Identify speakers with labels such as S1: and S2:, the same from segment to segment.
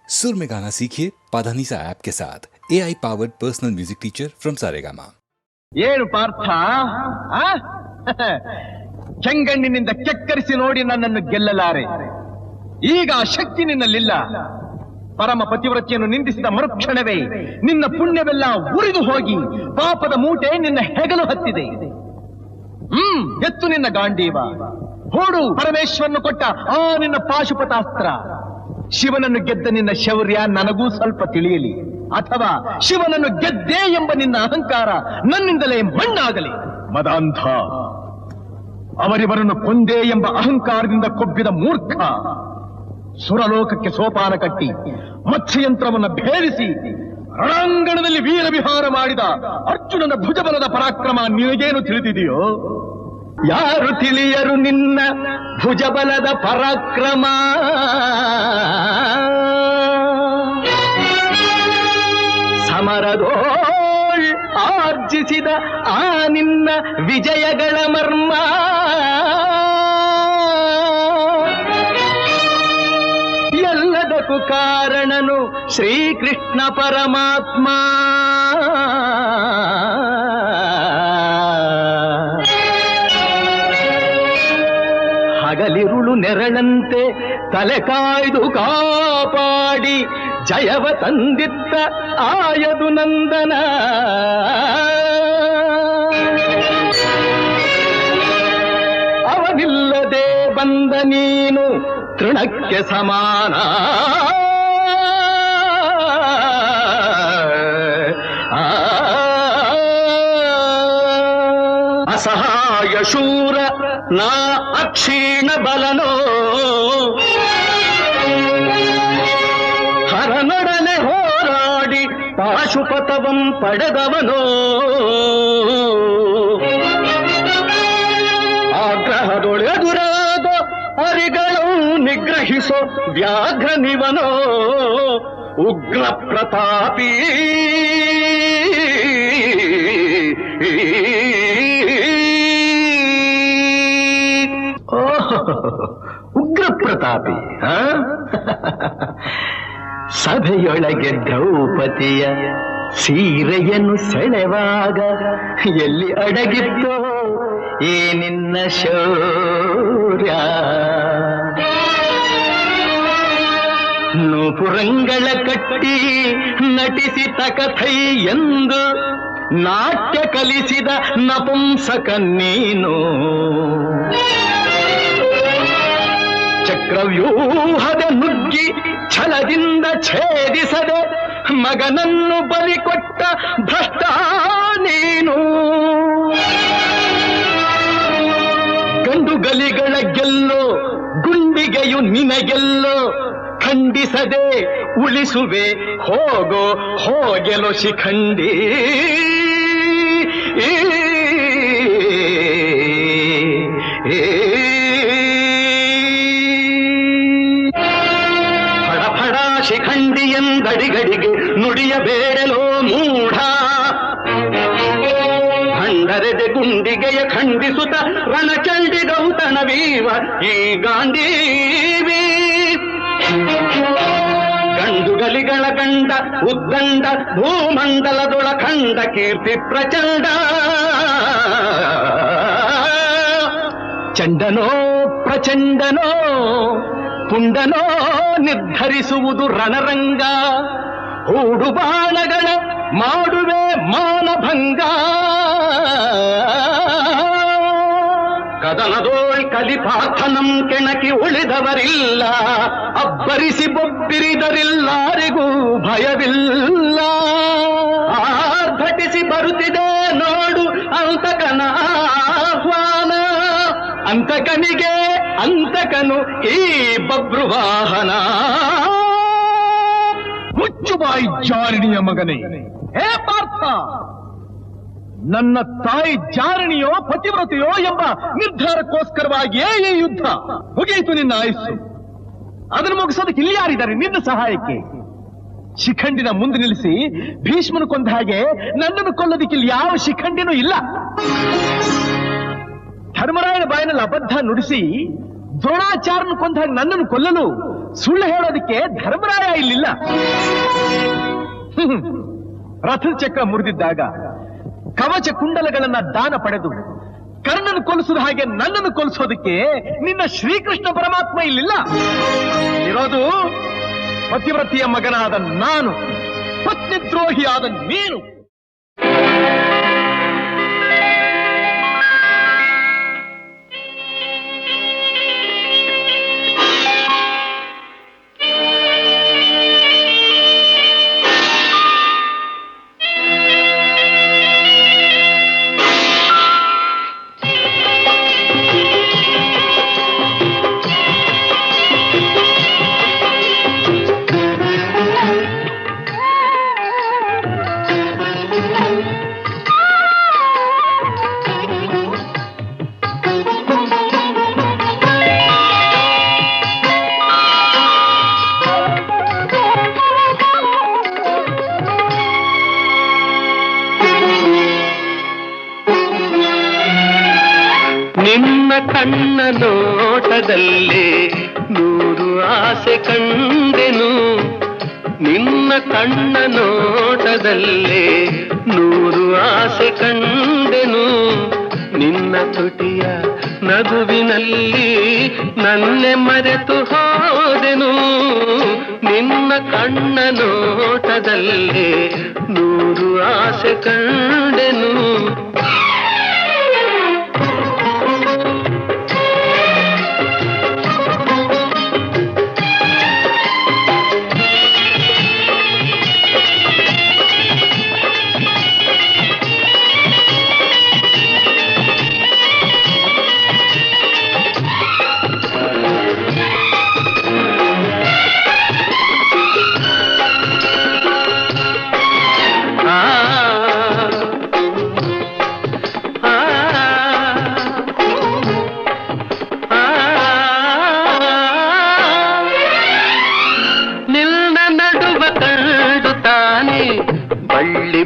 S1: सुर में गाना सीखिए पाधानीसा ऐप के साथ AI powered personal music teacher from Saregama.
S2: ಏನು ಪಾರ್ಥ ಚೆಂಗಣ್ಣಿನಿಂದ ಕೆಕ್ಕರಿಸಿ ನೋಡಿ ನನ್ನನ್ನು ಗೆಲ್ಲಲಾರೆ. ಈಗ ಆ ಶಕ್ತಿ ನಿನ್ನಲ್ಲಿಲ್ಲ. ಪರಮ ಪತಿವ್ರತೆಯನ್ನು ನಿಂದಿಸಿದ ಮರುಕ್ಷಣವೇ ನಿನ್ನ ಪುಣ್ಯವೆಲ್ಲ ಉರಿದು ಹೋಗಿ ಪಾಪದ ಮೂಟೆ ನಿನ್ನ ಹೆಗಲು ಹತ್ತಿದೆ. ಎತ್ತು ನಿನ್ನ ಗಾಂಡೀವ, ಹೂಡು ಪರಮೇಶ್ವರನು ಕೊಟ್ಟ ಆ ನಿನ್ನ ಪಾಶುಪತಾಸ್ತ್ರ. ಶಿವನನ್ನು ಗೆದ್ದ ನಿನ್ನ ಶೌರ್ಯ ನನಗೂ ಸ್ವಲ್ಪ ತಿಳಿಯಲಿ, ಅಥವಾ ಶಿವನನ್ನು ಗೆದ್ದೆ ಎಂಬ ನಿನ್ನ ಅಹಂಕಾರ ನನ್ನಿಂದಲೇ ಮಣ್ಣಾಗಲಿ. ಮದಾಂಧ, ಅವರಿವರನ್ನು ಕೊಂದೆ ಎಂಬ ಅಹಂಕಾರದಿಂದ ಕೊಬ್ಬಿದ ಮೂರ್ಖ, ಸುರಲೋಕಕ್ಕೆ ಸೋಪಾನ ಕಟ್ಟಿ ಮತ್ಸ್ಯಯಂತ್ರವನ್ನು ಭೇದಿಸಿ ರಣಾಂಗಣದಲ್ಲಿ ವೀರವಿಹಾರ ಮಾಡಿದ ಅರ್ಜುನನ ಭುಜಬಲದ ಪರಾಕ್ರಮ ನಿನಗೇನು ತಿಳಿದಿದೆಯೋ? ಯಾರು ತಿಳಿಯರು ನಿನ್ನ ಭುಜಬಲದ ಪರಾಕ್ರಮ? ಸಮರದೋಳ್ ಆರ್ಜಿಸಿದ ಆ ನಿನ್ನ ವಿಜಯಗಳ ಮರ್ಮ ಎಲ್ಲದಕ್ಕೂ ಕಾರಣನು ಶ್ರೀಕೃಷ್ಣ ಪರಮಾತ್ಮ. ಹಗಲಿರುಳು ನೆರಳಂತೆ ತಲೆ ಕಾಯ್ದು ಕಾಪಾಡಿ ಜಯವ ತಂದಿತ್ತ ಆಯದು ನಂದನ. ಅವನಿಲ್ಲದೆ ಬಂದ ನೀನು ತೃಣಕ್ಕೆ ಸಮಾನ. ಅಸಹಾಯ ಶೂರ ನಾ ಅಕ್ಷೀಣ ಬಲನೋ, ಹರನೊಡನೆ ಹೋರಾಡಿ ಪಾಶುಪತವಂ ಪಡೆದವನೋ. ಆಗ್ರಹದೊಳೆದುರಾದ ಅರಿಗಳು ನಿಗ್ರಹಿಸೋ ವ್ಯಾಘ್ರ ನಿವನೋ. ಉಗ್ರ ಪ್ರತಾಪಿ ಉಗ್ರ ಪ್ರತಾಪಿ. ಸಭೆಯೊಳಗೆ ದ್ರೌಪದಿಯ ಸೀರೆಯನ್ನು ಸೆಳೆವಾಗ ಎಲ್ಲಿ ಅಡಗಿತ್ತೋ ಈ ನಿನ್ನ ಶೌರ್ಯ? ನೂಪುರಂಗಳ ಕಟ್ಟಿ ನಟಿಸಿ ತಕಥೈ ಎಂದು ನಾಟ್ಯ ಕಲಿಸಿದ ನಪುಂಸಕ ನೀನು. ಚಕ್ರವ್ಯೂಹದ ನುಗ್ಗಿ ಛಲದಿಂದ ಛೇದಿಸದೆ ಮಗನನ್ನು ಬಲಿಕೊಟ್ಟ ಭ್ರಷ್ಟ ನೀನು. ಗಂಡುಗಲಿಗಳ ಗೆಲ್ಲೋ ಗುಂಡಿಗೆಯು ನಿನಗೆಲ್ಲೋ, ಖಂಡಿಸದೆ ಉಳಿಸುವೆ ಹೋಗೋ ಹೋಗೆಲೋ ಶಿಖಂಡಿ. ಫಡ ಶಿಖಂಡಿ ಎಂದಡಿಗಡಿಗೆ ನುಡಿಯಬೇಡಲೋ ಮೂಢ. ಭಂಡರೆದೆ ಗುಂಡಿಗೆಯ ಖಂಡಿಸುತ್ತ ರಣಚಂಡಿ ಗೌತಣವೀವ ಈ ಗಾಂಡೀವಿ. ಗಂಡುಗಲಿಗಳ ಗಂಡ ಉದ್ದಂಡ ಭೂಮಂಡಲದೊಳ ಖಂಡ ಕೀರ್ತಿ ಪ್ರಚಂಡ. ಚಂಡನೋ ಪ್ರಚಂಡನೋ ಪುಂಡನೋ ನಿರ್ಧರಿಸುವುದು ರಣರಂಗ. ಹೂಡು ಬಾಣಗಳ ಮಾಡುವೆ ಮಾನಭಂಗ. ಕದನದೋಳ್ ಕಲಿಪಾರ್ಥನಂ ಕೆಣಕಿ ಉಳಿದವರಿಲ್ಲ. ಅಬ್ಬರಿಸಿ ಬೊಬ್ಬಿರಿದರಿಲ್ಲಾರಿಗೂ ಭಯವಿಲ್ಲ. ಆರ್ಭಟಿಸಿ ಬರುತ್ತಿದೆ ನೋಡು ಅಂತಕನ ಆಹ್ವಾನ. ಅಂತಕನಿಗೆ ಅಂತಕನು ಈ ಬಬ್ರುವಾಹನ. ಮುಚ್ಚುಬಾಯಿ ಜಾರಿಣಿಯ ಮಗನೇ, ಹೇ ಪಾರ್ಥ, ನನ್ನ ತಾಯಿ ಜಾರಣಿಯೋ ಪತಿವ್ರತೆಯೋ ಎಂಬ ನಿರ್ಧಾರಕ್ಕೋಸ್ಕರವಾಗಿಯೇ ಈ ಯುದ್ಧ. ಮುಗಿಯಿತು ನಿನ್ನ ಆಯುಸ್ಸು. ಅದನ್ನು ಮುಗಿಸೋದಕ್ಕೆ ಇಲ್ಲಿ ಯಾರಿದ್ದಾರೆ ನಿನ್ನ ಸಹಾಯಕ್ಕೆ? ಶಿಖಂಡಿನ ಮುಂದೆ ನಿಲ್ಲಿಸಿ ಭೀಷ್ಮನು ಕೊಂದ ಹಾಗೆ ನನ್ನನ್ನು ಕೊಲ್ಲೋದಕ್ಕೆ ಇಲ್ಲಿ ಯಾವ ಶಿಖಂಡಿನೂ ಇಲ್ಲ. ಧರ್ಮರಾಯನ ಬಾಯಿನಲ್ಲಿ ಅಬದ್ಧ ನುಡಿಸಿ ದ್ರೋಣಾಚಾರ್ಯನು ಕೊಂದ ಹಾಗೆ ನನ್ನನ್ನು ಕೊಲ್ಲಲು ಸುಳ್ಳು ಹೇಳೋದಕ್ಕೆ ಧರ್ಮರಾಯ ಇಲ್ಲಿಲ್ಲ. ರಥದ ಚಕ್ರ ಮುರಿದಿದ್ದಾಗ ಕವಚ ಕುಂಡಲಗಳನ್ನ ದಾನ ಪಡೆದು ಕರ್ಣನ ಕೊಲಿಸಿದ ಹಾಗೆ ನನ್ನನ್ನು ಕೊಲಿಸೋದಕ್ಕೆ ನಿನ್ನ ಶ್ರೀಕೃಷ್ಣ ಪರಮಾತ್ಮ ಇಲ್ಲಿಲ್ಲ. ಇರೋದು ಪತಿವ್ರತಿಯ ಮಗನಾದ ನಾನು, ಪತ್ನಿದ್ರೋಹಿಯಾದ ನೀನು.
S3: ಕಣ್ಣ ನೋಟದಲ್ಲೇ ನೂರು ಆಸೆ ಕಂಡೆನು, ನಿನ್ನ ಕಣ್ಣ ನೋಟದಲ್ಲೇ ನೂರು ಆಸೆ ಕಂಡೆನು, ನಿನ್ನ ತುಟಿಯ ನಗುವಿನಲ್ಲಿ ನನ್ನೆ ಮರೆತು ಹೋದೆನು, ನಿನ್ನ ಕಣ್ಣ ನೋಟದಲ್ಲೇ ನೂರು ಆಸೆ ಕಂಡೆನು.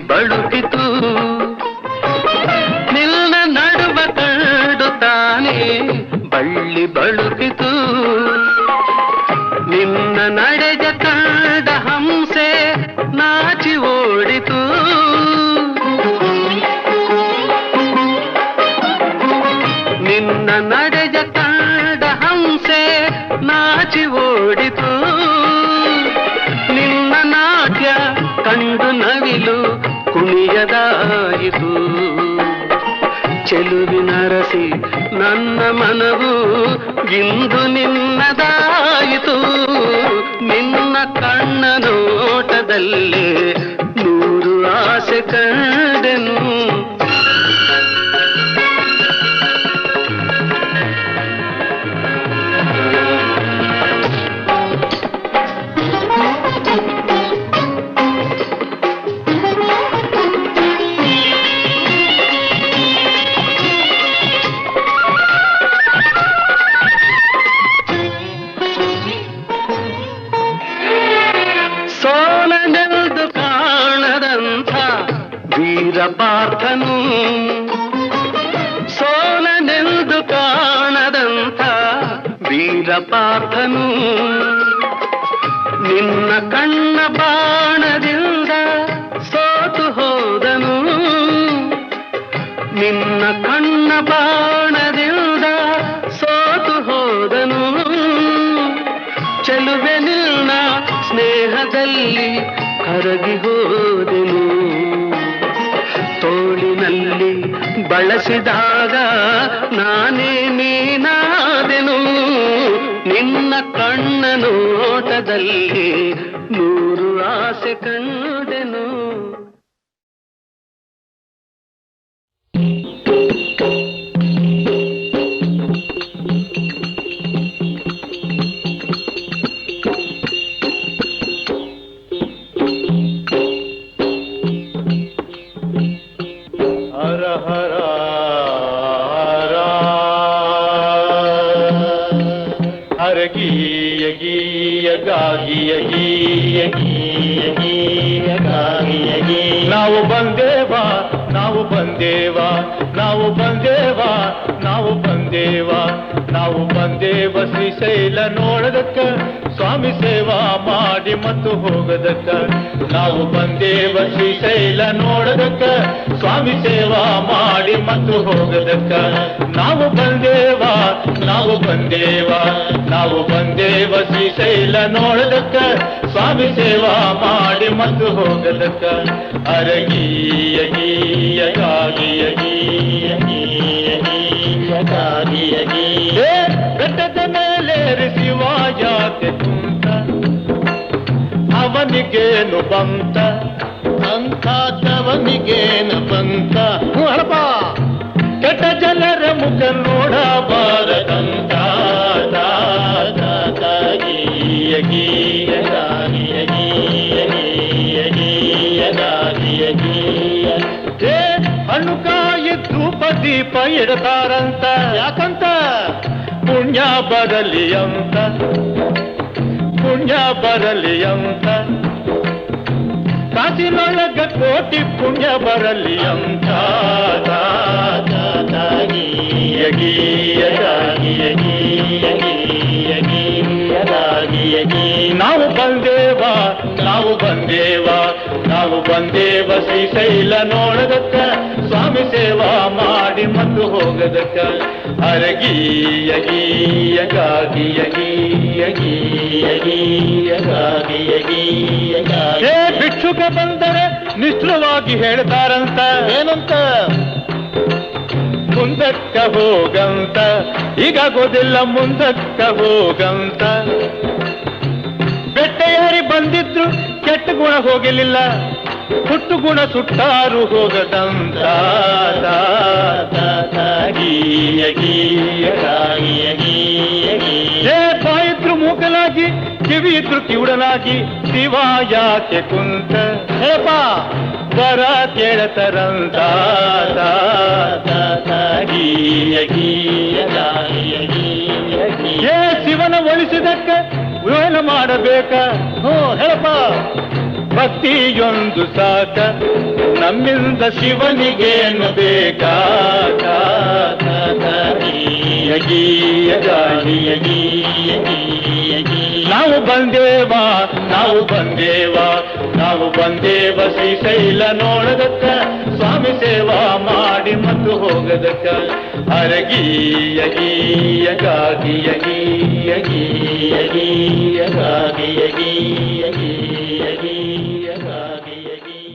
S3: ಬಳುಕಿತು ನಿನ್ನ ನಡುವ ಕಂಡು ತಾನೇ ಬಳ್ಳಿ ಬಳುಕಿತು, ನಿನ್ನ ನಡೆಜ ಕಂಡ ಹಂಸೆ ನಾಚಿ ಓಡಿತು, ನಿನ್ನ ನಡೆಜ ಕಂಡ ಹಂಸೆ ನಾಚಿ ಓಡಿತು, ನಿನ್ನ ನಾಟ್ಯ ಕಂಡು ನವಿಲು ಕುಣಿಯದಾಯಿತು, ಚೆಲುವಿನರಸಿ ನನ್ನ ಮನವು ಇಂದು ನಿನ್ನದಾಯಿತು, ನಿನ್ನ ಕಣ್ಣ ನೋಟದಲ್ಲೇ ನೂರು ಆಸೆ ಕಂಡೆನು. ಸೋಲನೆಂದು ಕಾಣದಂಥ ವೀರಪಾರ್ಥನು, ಸೋಲನೆಂದು ಕಾಣದಂಥ ವೀರಪಾರ್ಥನು, ನಿನ್ನ ಕಣ್ಣ ಬಾಣದಿಂದ ಸೋತು ಹೋದನು, ನಿನ್ನ ಕಣ್ಣ ಬಾಣದಿಂದ ಸೋತು ಹೋದನು, ಚೆಲುವೆ ನಿನ್ನ ಸ್ನೇಹದಲ್ಲಿ ಕರಗಿ ಹೋದೆನು, ತೋಳಿನಲ್ಲಿ ಬಳಸಿದಾಗ ನಾನೇ ನೀನಾದೆನು, ನಿನ್ನ ಕಣ್ಣ ನೋಟದಲ್ಲಿ ನೂರು ಆಸೆ ಕಂಡೆನು.
S4: ನಾವು ಬಂದೇವಾ ನಾವು ಬಂದೇವಾ ನಾವು ಬಂದೇವಾ ನಾವು ಬಂದೇವಾ ನಾವು ಬಂದೇವ ಶ್ರೀಶೈಲ ನೋಡದಕ್ಕ ಸ್ವಾಮಿ ಸೇವಾ ಮಾಡಿ ಮತ್ತು ಹೋಗದಕ್ಕ ನಾವು ಬಂದೇವ ಶ್ರೀಶೈಲ ನೋಡದಕ್ಕ ಸ್ವಾಮಿ ಸೇವಾ ಮಾಡಿ ಮತ್ತು ಹೋಗದಕ್ಕ ನಾವು ಬಂದೇವ ನಾವು ಬಂದೇವ ನಾವು ಬಂದೇವ ಶ್ರೀಶೈಲ ನೋಡದಕ್ಕ ಸ್ವಾಮಿ ಸೇವಾ ಮಾಡಿ ಮತ್ತು ಹೋಗದಕ್ಕ ಅರಗೀಯ ಗೀಯ ಗಾಗಿಯ ಗೀಯ ಗೀಯ ಗೀಯ ಗಾಗಿಯ ಗೀಯ ಬೆಟ್ಟದ ಮೇಲೆ ಶಿವ ಯಾಕೆ ಕುಂತ ಅವನಿಗೇನು ಬಂತ ಅಂಥವನಿಗೇನು ಬಂತ ಹಳಪ ಕೆಟ್ಟ ಜನರ ಮುಖ ನೋಡಬಾರದಂತ ಗೀಯ ಗೀಯ ಗಾಗಿಯ ಗೀಯ ಗೀಯ ಗೀಯ ಗಾಗಿಯ ಗೀಯ ಹಣ್ಣು ಕಾಯಿ ಧೂಪ ದೀಪ ಇಡತಾರಂತ ಯಾಕಂತ ಪುಣ್ಯ ಬರಲಿ ಅಂತ ಪುಣ್ಯ ಬರಲಿ ಅಂತ ಕಾಸಿನೊಳಗ ಕೋಟಿ ಪುಣ್ಯ ಬರಲಿ ಅಂತ ಗೀಯ ಗೀಯ ಗಾಗಿಯ ಗೀಯ ಗೀಯ ಗೀಯ ಗಾಗಿಯ ಗೀಯ ನಾವು ಬಂದೇವ ನಾವು ಬಂದೇವ ನಾವು ಬಂದೇವ ಶ್ರೀಶೈಲ ನೋಡದಕ್ಕ ಸ್ವಾಮಿ ಸೇವಾ ಮಾಡಿ ಮತ್ತು ಹೋಗದಕ್ಕ ಅರಗೀಯ ಗೀಯ ಗಾಗಿಯ ಗೀಯ ಗೀಯ ಗೀಯ ಗಾಗಿಯ ಗೀಯ ಗಾಗಿಯ ಭಿಕ್ಷುಕ ಬಂದರೆ ನಿಷ್ಠುರವಾಗಿ ಹೇಳ್ತಾರಂತ ಏನಂತ ಮುಂದಕ್ಕ ಹೋಗಂತ ಈಗಾಗೋದಿಲ್ಲ ಮುಂದಕ್ಕ ಹೋಗಂತ ಬೆಟ್ಟೆಯಾರಿ ಬಂದಿದ್ರು ಕೆಟ್ಟ ಗುಣ ಹೋಗಲಿಲ್ಲ ಹುಟ್ಟು ಗುಣ ಸುಟ್ಟಾರು ಹೋಗದಂತ ಗೀಯ ಗೀಯ ಗಾಗಿಯ ಗೀಯ ಗೀಯ ಬಾಯಿದ್ರು ಮೂಕಲಾಗಿ ಕಿವಿ ಇದ್ರು ಕಿವುಡನಾಗಿ ಶಿವ ಯಾಕೆ ಕುಂತ ಹೇಪ ವರ ಕೇಳತರಂತ ಗೀಯ ಗೀಯ ಗಾಗಿಯ ಗೀಯ ಗೀಯ ಶಿವನ ಒಲಿಸಿದಕ್ಕ ಏನು ಮಾಡಬೇಕ ಹೋ ಹೇಳಪ್ಪ ಭಕ್ತಿಯೊಂದು ಸಾಕ ನಮ್ಮಿಂದ ಶಿವನಿಗೇನು ಬೇಕಾ ಗೀಯ ಗೀಯ ಗಾಗಿಯ ಗೀಯ ಗೀಯ ಗೀಯ ನಾವು ಬಂದೇವ ನಾವು ಬಂದೇವ ನಾವು ಬಂದೇವ ಶ್ರೀಶೈಲ ನೋಡದಕ್ಕ ಸ್ವಾಮಿ ಸೇವಾ ಮಾಡಿ ಮತ್ತು ಹೋಗದಕ್ಕ ಅರಗೀಯ ಗೀಯ ಗಾಗಿಯ ಗೀಯ ಗೀಯ ಗೀಯ ಗಾಗಿಯ ಗೀಯ ಗೀಯ ಗೀಯ ಗಾಗಿಯ ಗೀಯ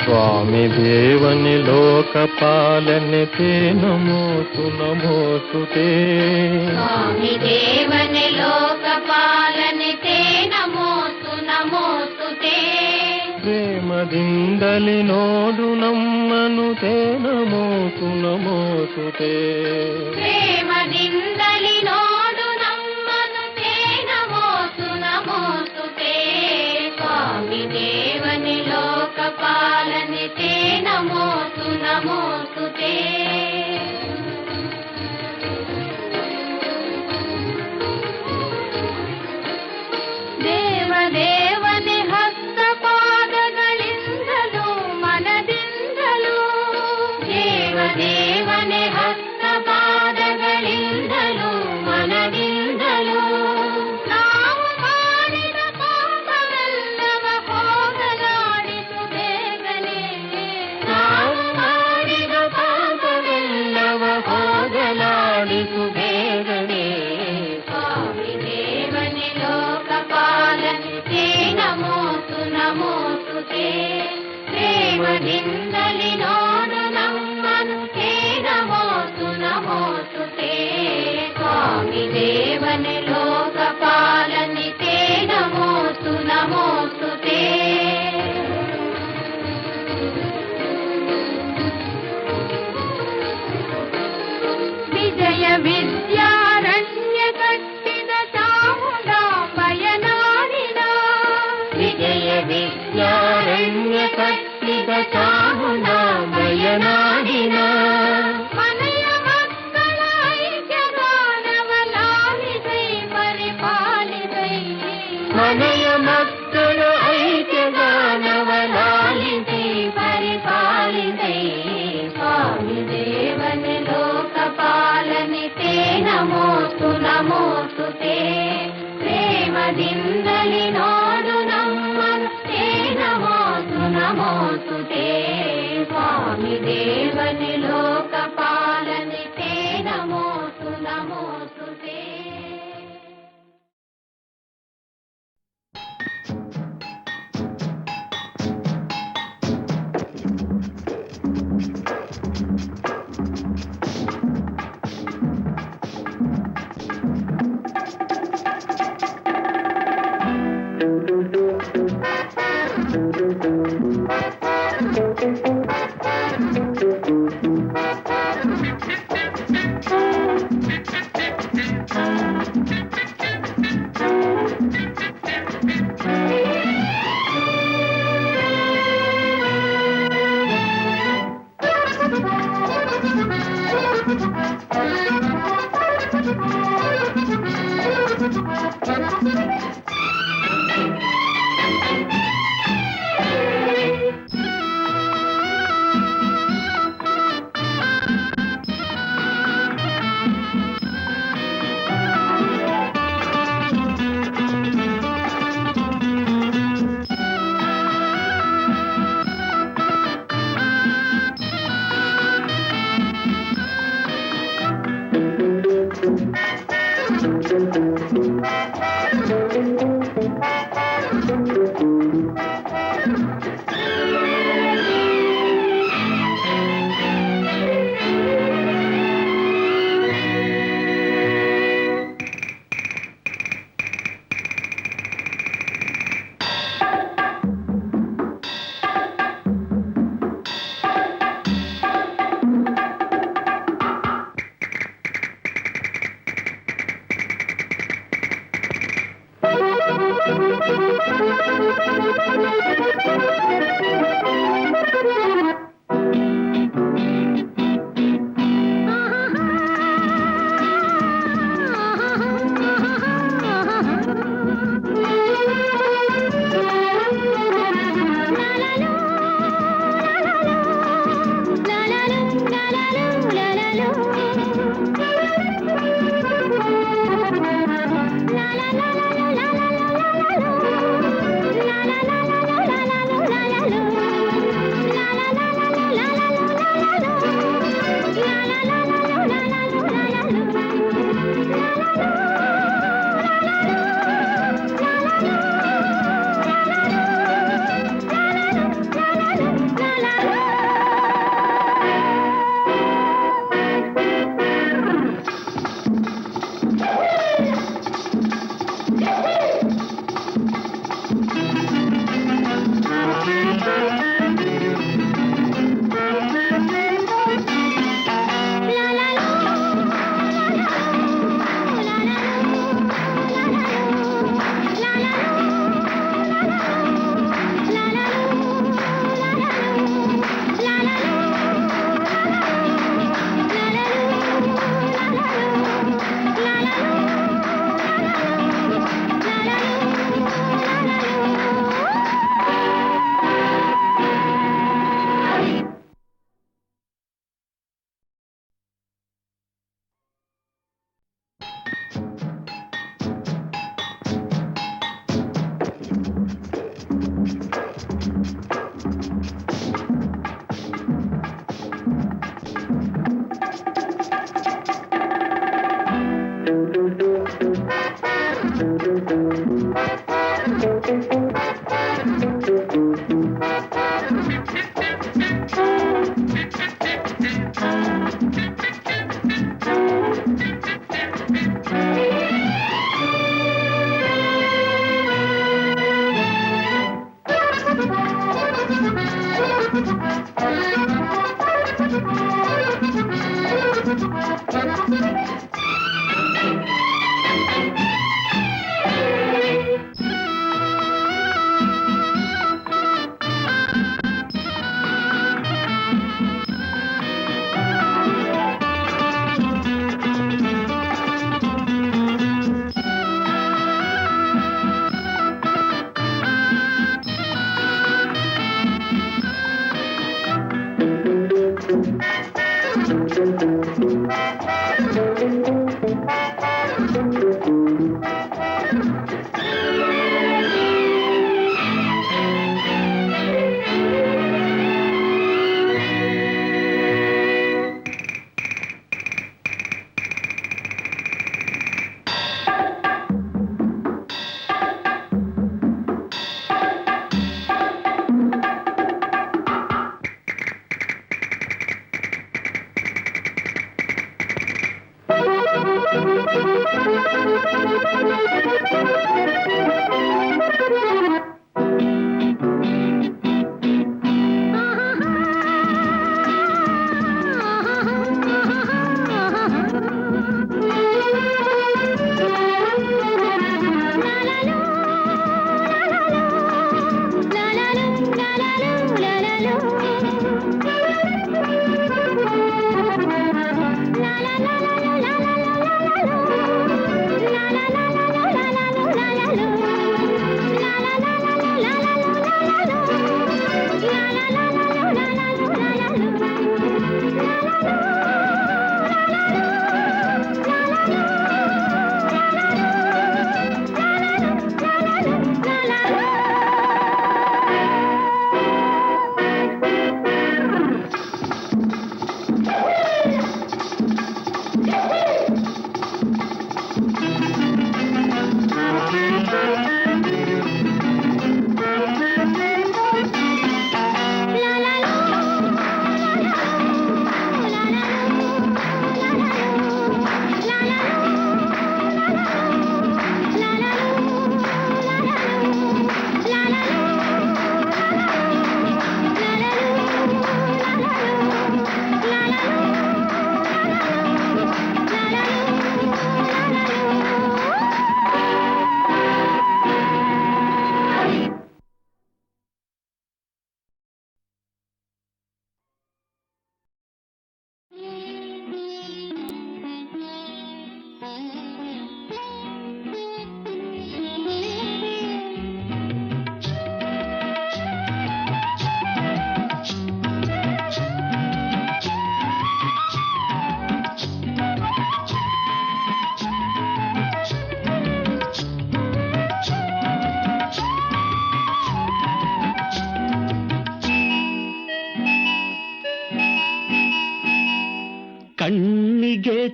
S5: ಸ್ವಾಮಿ ದೇವನಿ ಲೋಕಪಾಲನೆ ತೇ ನಮೋತು ನಮೋಸ್ತುತೇ
S6: ಸ್ವಾಮಿ ದೇವನೆ ಲೋಕಪಾಲನೆ ತೇ ನಮೋತು ನಮೋಸ್ತುತೇ
S5: ಪ್ರೇಮದಿಂದಲಿ ನೋಡು ನಮ್ಮನು ತೇ ನಮೋತು ನಮೋಸ್ತುತೇ
S6: ಪ್ರೇಮದಿಂದಲಿ ನೋಡು ನಮ್ಮನು ತೇ ನಮೋತು ನಮೋಸ್ತುತೇ ಸ್ವಾಮಿ ದೇವನೆ ಲೋಕಪಾಲನೆ ತೇ ನಮೋತು ನಮೋಸ್ತುತೇ ದೇವದೇವನೆ ಹಸ್ತ ಪಾದಗಳಿಂದಲೂ ಮನದಿಂದಲೂ ದೇವದೇವನೆ ಹಸ್ತ ಪಾದಗಳಿಂದಲೂ ಮನದಿಂದಲೂ ನಾವು ಮಾಡಿದ ಪಾಪವೆಲ್ಲವ ಹೋಗಲಾಡಿಸು ಬೇಗನೆ ನಾವು ಮಾಡಿದ ಪಾಪವೆಲ್ಲವ ಹೋಗಲಾಡಿಸು ಬೇಗನೆ ಸ್ವಾಮಿ ದೇವನೆ ಲೋಕಪಾಲನೆ ತೇ ನಮೋತು ನಮೋತು ತೇ ಪ್ರೇಮದಿಂದಲಿ ನೋಡು ನಮ್ಮನು ತೇ ನಮೋತು ನಮೋತು ತೇ ಸ್ವಾಮಿ ದೇವನೆ ಲೋಕಪಾಲನೆ ತೇ ನಮೋತು ನಮೋತು ತೇ ವಿಜಯ ವಿದ್ಯಾರಣ್ಯ ಕಟ್ಟಿದ ಚಾಮುಂಡಾಂಬಯ ನಾಡಿನ ವಿಜಯ ವಿದ್ಯಾರಣ್ಯ ಕಟ್ಟಿದ ಚಾಮುಂಡಾಂಬಯ ನಾಡಿನ ಮನೆಯ ಮಕ್ಕಳ ಐಕ್ಯಗಾನವ ಲಾಲಿಸೈ ಬರ ಮನೆಯ ಮಕ್ಕಳ ಐಕ್ಯಗಾನವ ಲಾಲಿಸಿ ಪರಿಪಾಲಿಸಿ ಸ್ವಾಮಿ ದೇವನೇ ಲೋಕಪಾಲನೆ ತೇ ನಮೋಸ್ತು ನಮೋಸ್ತು ತೇ ಪ್ರೇಮದಿಂದಲಿ ನೋಡು ನಮ್ಮನು ತೇ ನಮೋಸ್ತು ನಮೋಸ್ತು ತೇ ಸ್ವಾಮಿ ದೇವನೇ ಲೋಕಪಾಲನೆ ತೇ ನಮೋಸ್ತು ನಮೋಸ್ತು ತೇ. la la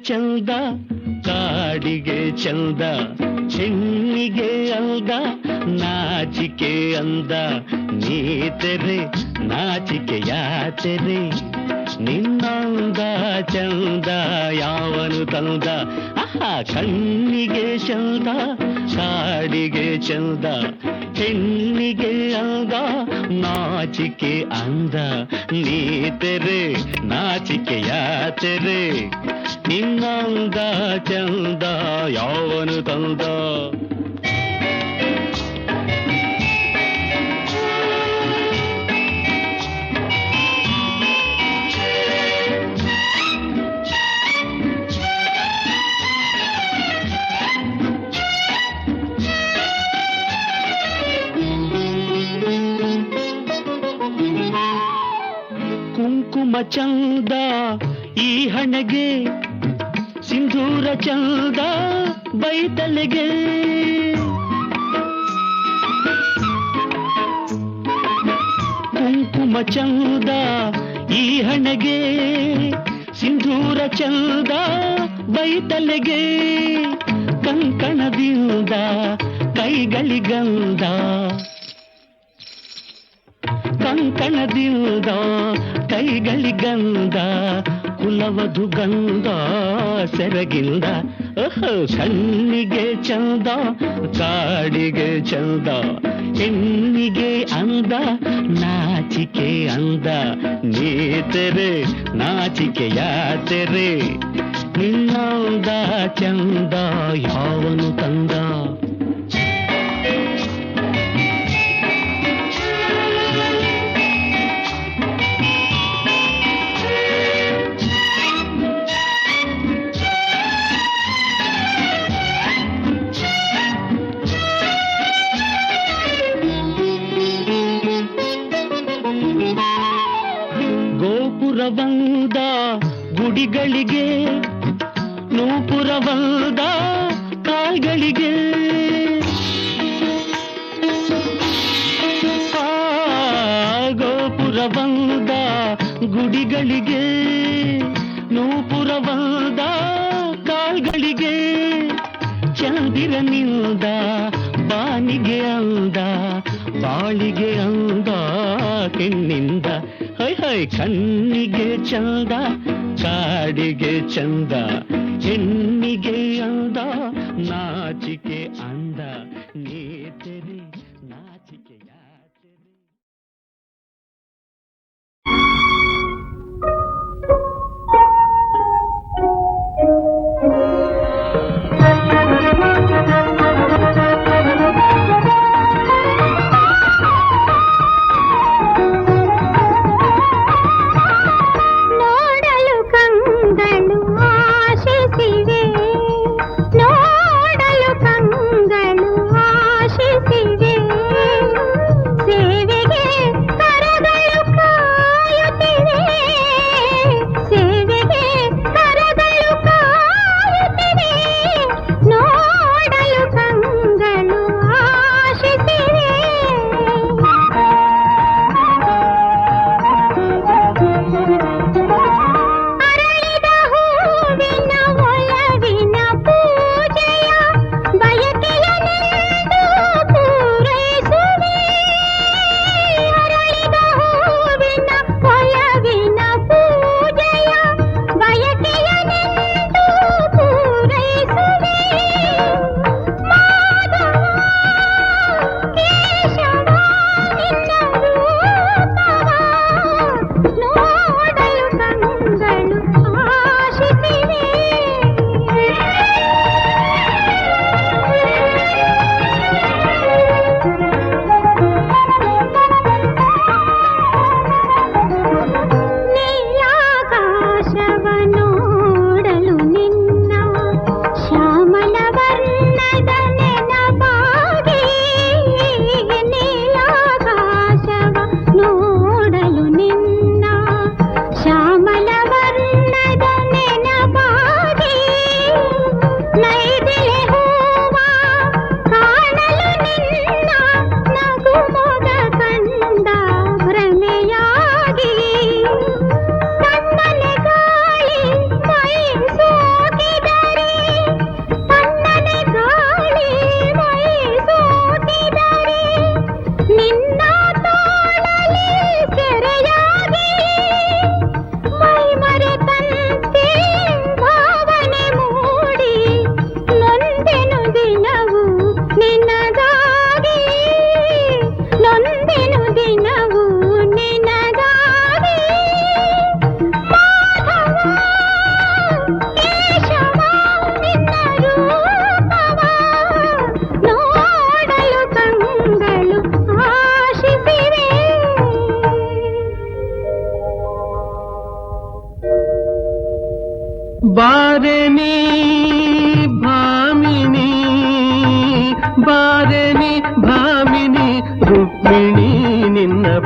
S3: ಚಂದ ಕಾಡಿಗೆ ಚಂದ ಹೆಣ್ಣಿಗೆ ಅಂದ ನಾಚಿಕೆ ಅಂದ ನೀತೆರೆ ನಾಚಿಕೆಯ ತೆರೆ ನಿನ್ನಂದ ಚಂದ ಯಾವನು ತಂದ ಕಣ್ಣಿಗೆ ಚಂದ ಕಾಡಿಗೆ ಚಂದ ಹೆಣ್ಣಿಗೆ ಅಂದ ನಾಚಿಕೆ ಅಂದ ನೀತೆರೆ ನಾಚಿಕೆಯ ತೆರೆ ನಿನ್ನಂದ ಚಂದ ಯಾವನು ತಂದ ಕುಂಕುಮ ಚಂದ ಈ ಹಣೆಗೆ ಸಿಂಧೂರ ಚಂದ ಬೈತಲೆಗೆ ಕುಂಕುಮ ಚಂದ ಈ ಹಣೆಗೆ ಸಿಂಧೂರ ಚಂದ ಬೈತಲೆಗೆ ಕಂಕಣದಿಂದ ಕೈಗಳಿಗಂದ ಕಂಕಣದಿಂದ ಕೈಗಳಿಗಂದ ಕುಲವಧು ಗಂಧ ಸೆರಗಿಂದ ಕಣ್ಣಿಗೆ ಚಂದ ಕಾಡಿಗೆ ಚಂದ ಹೆಣ್ಣಿಗೆ ಅಂದ ನಾಚಿಕೆ ಅಂದ ನೀತೆರೆ ನಾಚಿಕೆಯ ತೆರೆ ನಿನ್ನಂದ ಚಂದ ಯಾವನು ತಂದ ಗೋಪುರವಂದ ಗುಡಿಗಳಿಗೆ ನೂಪುರವಂದ ಕಾಲ್ಗಳಿಗೆ ಗೋಪುರವಂದ ಗುಡಿಗಳಿಗೆ ನೂಪುರವಂದ ಕಾಲ್ಗಳಿಗೆ ಚಂದಿರನಿಂದ ಬಾನಿಗೆ ಅಂದ ಬಾಳಿಗೆ ಅಂದ ಕೆನ್ನಿಂದ ಹೈ ಹೈ ಕಣ್ಣಿಗೆ ಚಂದ ಕಾಡಿಗೆ ಚಂದ ಹೆಣ್ಣಿಗೆ ಅಂದ ನಾಚಿಕೆ ಅಂದ ನೀತೆರೆ ನಾಚಿಕೆಯ ತೆರೆ
S6: ನೋಡಲು ಕಂಗಳು ಆಶಿಸಿವೆ ನೋಡಲು ಕಂಗಳು ಆಶಿಸಿವೆ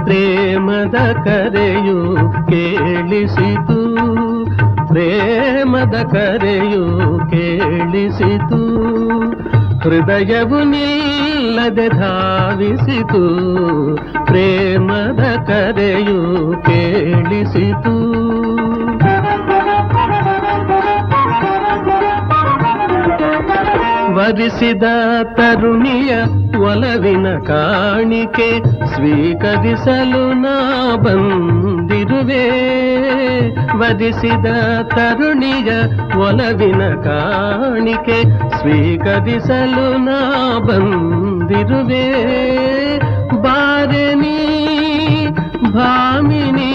S5: ಪ್ರೇಮದ ಕರೆಯು ಕೇಳಿಸಿತು, ಪ್ರೇಮದ ಕರೆಯು ಕೇಳಿಸಿತು. ಹೃದಯವು ನಿಲ್ಲದೆ ಧಾವಿಸಿತು, ಪ್ರೇಮದ ಕರೆಯು ಕೇಳಿಸಿತು. ವರಿಸಿದ ತರುಣಿಯ ಒಲವಿನ ಕಾಣಿಕೆ ಸ್ವೀಕರಿಸಲು ನಾ ಬಂದಿರುವೆ. ವರಿಸಿದ ತರುಣಿಯ ಒಲವಿನ ಕಾಣಿಕೆ ಸ್ವೀಕರಿಸಲು ನಾ ಬಂದಿರುವೆ. ಬಾರೆನಿ ಭಾಮಿನಿ,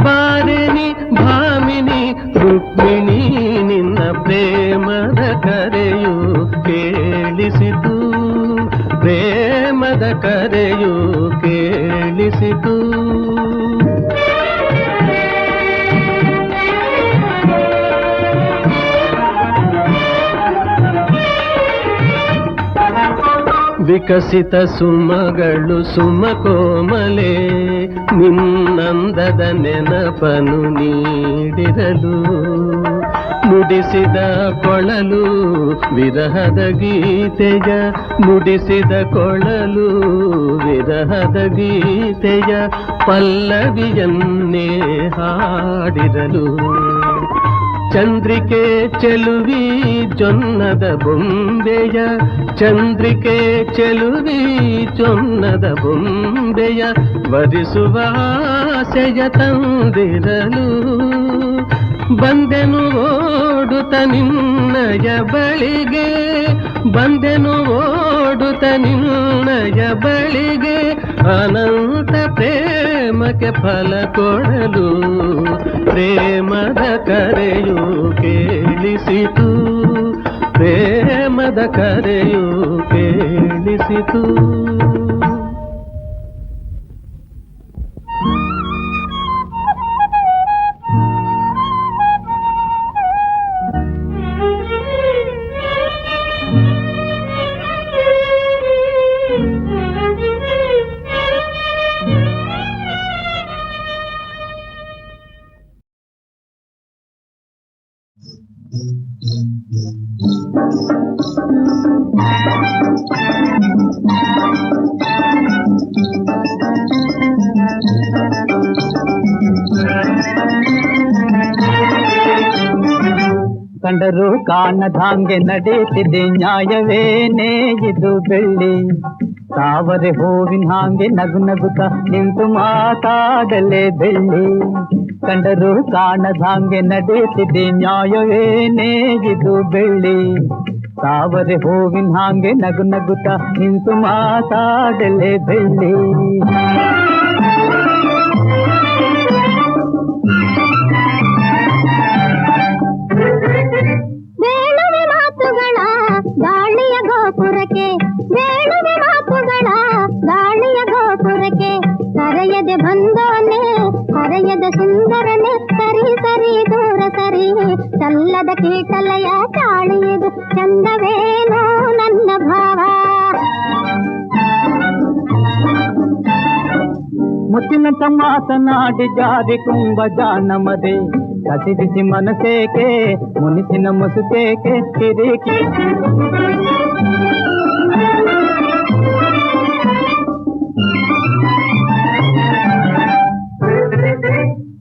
S5: ಬಾರೆನಿ ಭಾಮಿನಿ ರುಕ್ಮಿಣಿ, ನಿನ್ನ ಪ್ರೇಮದ ಕರೆಯು ಕೇಳಿಸಿತು, ಪ್ರೇಮದ ಕರೆಯು ಕೇಳಿಸಿತು. ವಿಕಸಿತ ಸುಮಗಳು ಸುಮಕೋಮಲೆ, ನಿನ್ನಂದದ ನೆನಪನು ನೀಡಿರಲು. ನುಡಿಸಿದ ಕೊಳಲು ವಿರಹದ ಗೀತೆಯ, ನುಡಿಸಿದ ಕೊಳಲು ವಿರಹದ ಗೀತೆಯ ಪಲ್ಲವಿಯನ್ನೇ ಹಾಡಿರಲು. ಚಂದ್ರಿಕೆ ಚೆಲುವಿ ಜೊನ್ನದ ಬೊಂಬೆಯ, ಚಂದ್ರಿಕೆ ಚೆಲುವಿ ಜೊನ್ನದ ಬೊಂಬೆಯ ವರಿಸುವ ಆಸೆಯ ತಂದಿರಲು. ಬಂದೆನು ಓಡುತ್ತ ನಿನ್ನಯ ಬಳಿಗೆ, ಬಂದೆನು ಓಡುತ್ತ ನಿನ್ನಯ ಬಳಿಗೆ, ಅನಂತ ಪ್ರೇಮಕ್ಕೆ ಫಲ ಕೊಡಲು. ಪ್ರೇಮದ ಕರೆಯು ಕೇಳಿಸಿತು, ಪ್ರೇಮದ ಕರೆಯು ಕೇಳಿಸಿತು.
S7: ಕಂಡರೂ ಕಾಣದಾಂಗೆ ನಡೆಯುತ್ತಿದೆ ನ್ಯಾಯವೇನೇ ಇದು ಬೆಳ್ಳಿ. ತಾವರೆ ಹೂವಿನ ಹಾಂಗೆ ನಗು ನಗುತ್ತ ನಿಂತು ಮಾತಾಡಲೇ ಬೆಳ್ಳಿ. ಕಂಡರೂ ಕಾಣದಾಂಗೆ ನಡೆಯುತ್ತಿದೆ ನ್ಯಾಯವೇನೇ ಇದು ಬೆಳ್ಳಿ. ತಾವರೆ ಹೂವಿನ ಹಾಂಗೆ ನಗು ನಗುತ್ತ ನಿಂತು ಮಾತಾಡಲೇ ಬೆಳ್ಳಿ.
S6: ಬೇಡುವೆ ಮಾತುಗಳ ಗಾಳಿಯ ಗೋಪುರಕ್ಕೆ, ಬೇಡುವೆ ಮಾತುಗಳ ಗಾಳಿಯ ಗೋಪುರಕ್ಕೆ, ಕರೆಯದೆ ಬಂದೋನೆ ಕರೆಯದ ಸುಂದರನೆ, ಸರಿ ಸರಿ ದೂರ ಸರಿ ಚಲ್ಲದ ಕೀಟಲಯ ಚಾಳಿಯದು ಚಂದವೇನೋ ನನ್ನ ಭಾವ.
S7: ಮುತ್ತಿನಂತ ಮಾತನಾಡಿ ಜಾರಿ ಕುಂಭ ಜಾನಮದೆ, ಕಸಿ ಬಿಸಿ ಮನಸೇಕೆ ಮುನಿಸಿನ ಮುಸುಕೇಕೆ ಕಿರಿಕಿ.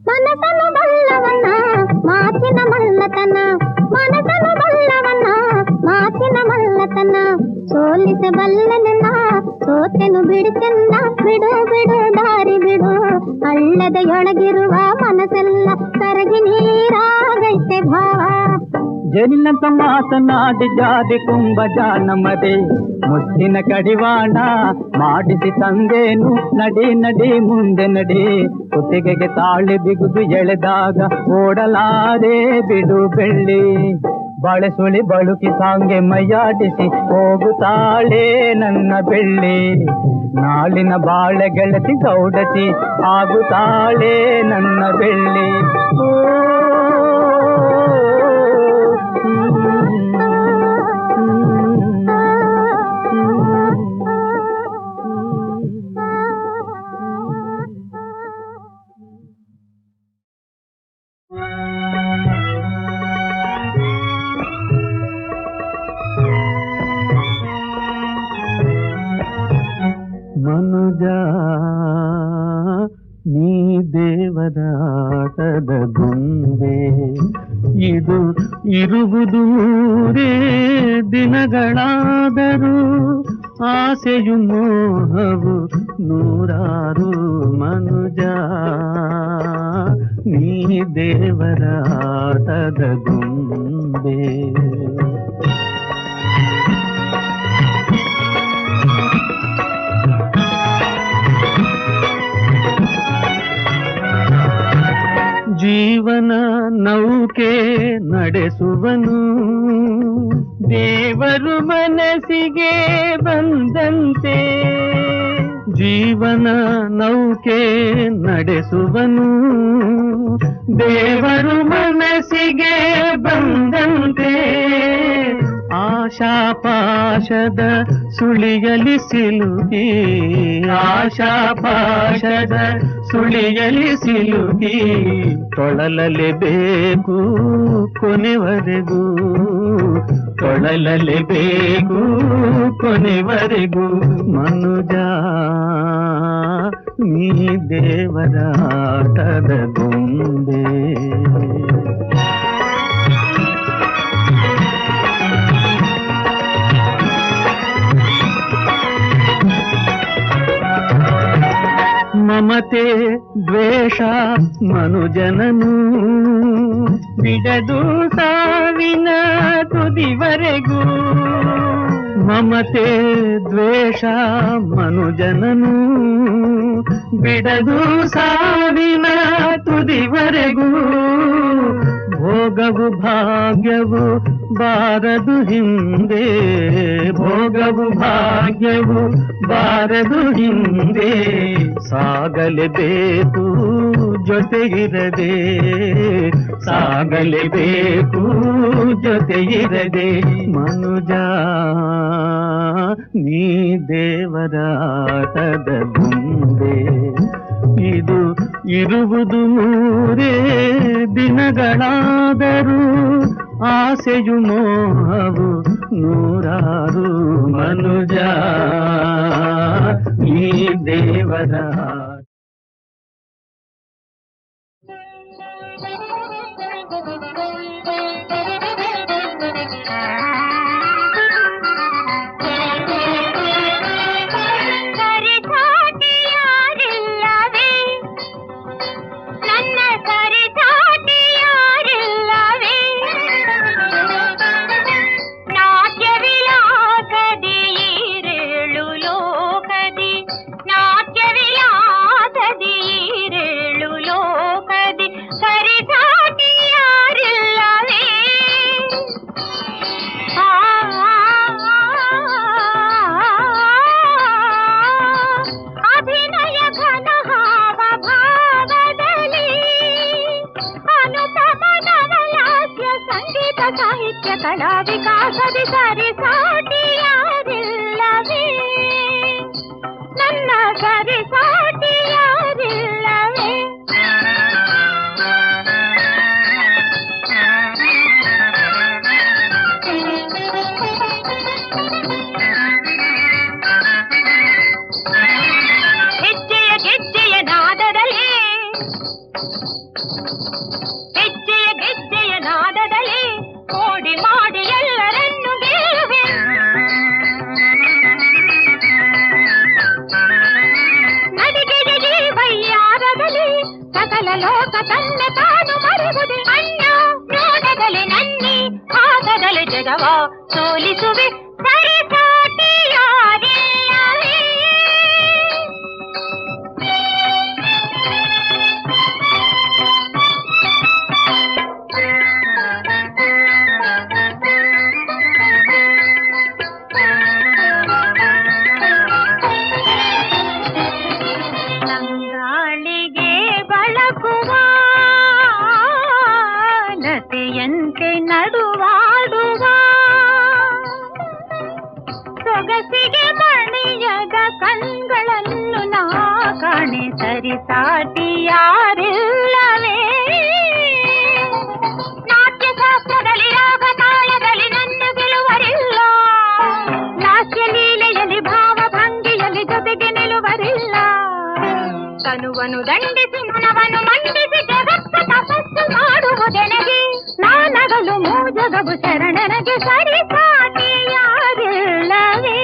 S6: ಮನಸನು ಬಲ್ಲವನ ಮಾತಿನ ಮಲ್ಲತನ, ಮನಸನು ಬಲ್ಲವನ ಮಾತಿನ ಮಲ್ಲತನ, ಸೋಲಿಸಬಲ್ಲನ ಸೋತೆನು ಬಿಡುತ್ತನ್ನ, ಬಿಡು ಬಿಡು ದಾರಿ ಬಿಡು, ಹಳ್ಳದೆಯೊಳಗಿರುವ ಮನಸ್ಸೆಲ್ಲ ಕರಗಿ ನೀರಾಗೈತೆ ಭಾವ.
S7: ಜನಿನಂತ ಮಾತನಾಡಿ ಜಾರಿ ಕುಂಭ ಜಾನಮದೆ, ಮುತ್ತಿನ ಕಡಿವಾಣ ಮಾಡಿಸಿ ತಂದೇನು, ನಡಿ ನಡಿ ಮುಂದೆ ನಡಿ, ಕುತ್ತಿಗೆಗೆ ತಾಳಿ ಬಿಗುದು ಎಳೆದಾಗ ಓಡಲಾರೆ ಬಿಡು ಬೆಳ್ಳಿ. ಬಾಳೆ ಸುಳಿ ಬಳುಕಿ ಸಾಂಗೆ ಮೈಯಾಡಿಸಿ ಹೋಗುತ್ತಾಳೆ ನನ್ನ ಬೆಳ್ಳಿ. ನಾಳಿನ ಬಾಳೆ ಗೆಳತಿ ಗೌಡತಿ ಆಗುತ್ತಾಳೆ ನನ್ನ ಬೆಳ್ಳಿ.
S5: ಮನುಜ ನೀ ದೇವರಾಟದ ಗೊಂಬೆ, ಇದು ಇರುವುದು ಮೂರೇ ದಿನಗಳಾದರೂ ಆಸೆಯು ಮೋಹವು ನೂರಾರು. ಮನುಜ ನೀ ದೇವರಾಟದ ಗೊಂಬೆ. ಜೀವನ ನೌಕೆ ನಡೆಸುವನು, ದೇವರು ಮನಸ್ಸಿಗೆ ಬಂದಂತೆ. ಜೀವನ ನೌಕೆ ನಡೆಸುವನು, ದೇವರು ಮನಸ್ಸಿಗೆ ಬಂದಂತೆ. ಆಶಾಪಾಶದ ಸುಳಿಯಲಿ ಸಿಲುಕಿ, ಆಶಾಪಾಶದ ಸುಳಿಯಲಿ ಸಿಲುಕಿ ತೊಳಲಲೇಬೇಕು ಕೊನೆವರೆಗೂ, ತೊಳಲಲೇಬೇಕು ಕೊನೆವರೆಗೂ. ಮನುಜ ನೀ ದೇವರಾಟದ ಗೊಂಬೆ. ಮಮತೆ ದ್ವೇಷ ಮನುಜನನು ಬಿಡದು ಸಾವಿನ ತುದಿವರೆಗೂ. ಮಮತೆ ದ್ವೇಷ ಮನುಜನನು ಬಿಡದು ಸಾವಿನ ತುದಿವರೆಗೂ. ಭೋಗವು ಭಾಗ್ಯವು ಬಾರದು ಹಿಂದೆ, ಭೋಗವು ಭಾಗ್ಯವು ಬಾರದು ಹಿಂದೆ. ಸಾಗಲೇಬೇಕು ಜೊತೆಗಿರದೆ, ಸಾಗಲೇಬೇಕು ಜೊತೆಗಿರದೆ. ಮನುಜ ನೀ ದೇವರಾಟದ ಗೊಂಬೆ, ಇದು ಇರುವುದು ಮೂರೇ ದಿನಗಳಾದರೂ ಆಸೆಯು ಮೋಹವು ನೂರಾರು. ಮನುಜ ಈ ದೇವರ
S6: ಕಲಾ ವಿಕಾಸದಿ ಸರಿಸಾಟಿಯಾರಿಲ್ಲವೇ, ನನ್ನ ಸರಿಸಾಟಿಯಾರಿಲ್ಲವೇ. ಹೆಜ್ಜೆಯ ಗೆಜ್ಜೆಯ ನಾದದಲ್ಲಿ, ಹೆಜ್ಜೆಯ ಗೆಜ್ಜೆಯ ನಾದದಲ್ಲಿ ಕೋಡಿ ಮಾಡಿ ಎಲ್ಲರನ್ನು ಗೆಲ್ಲುವೆ. ನಡಿಗೆಯ ಜೀವಯ್ಯಾರದಲ್ಲಿ ಸಕಲ ಲೋಕ ತನ್ನ ತಾನು ಮರೆಯುವುದೇ. ಅಣ್ಣ ನೋಡದಲ್ಲಿ ನನ್ನಿ ಭಾಗದಲ್ಲಿ ಜಗವ ಸೋಲಿಸುವೆ. ಸರಿಸಾಟಿಯಾರಿಲ್ಲವೇ. ತಂಗಾಳಿಗೆ ಬಳಕುವ ಲತೆಯಂತೆ ನಡುವಾಡುವ, ಸೊಗಸಿಗೆ ಮಣಿಯದ ಕಣ್ಗಳನ್ನು ನಾ ಕಾಣೆ. ಸರಿಸಾಟಿಯಾರಿಲ್ಲವೇ. ನಾಟ್ಯಶಾಸ್ತ್ರದಲ್ಲಿ ರಾಗ ತಾಳದಲ್ಲಿ ನನ್ನ ಗೆಲುವರಿಲ್ಲ. ಲಾಸ್ಯ ಲೀಲೆಯಲ್ಲಿ ಭಾವ ಭಂಗಿಯಲ್ಲಿ ಜೊತೆಗೆ ನಿಲ್ಲುವ ತನುವನ್ನು ದಂಡಿಸಿ ಮನವನ್ನು ಮಂಡಿಸಿ ಜಗತ್ತ ತಪಸ್ಸು ಮಾಡುವುದೆನಗೆ ನಾನಗಲು ಮೂಜಗವು ಶರಣನಗೆ ಸರಿ ಸಾಟಿ ಯಾರಿಲ್ಲವೇ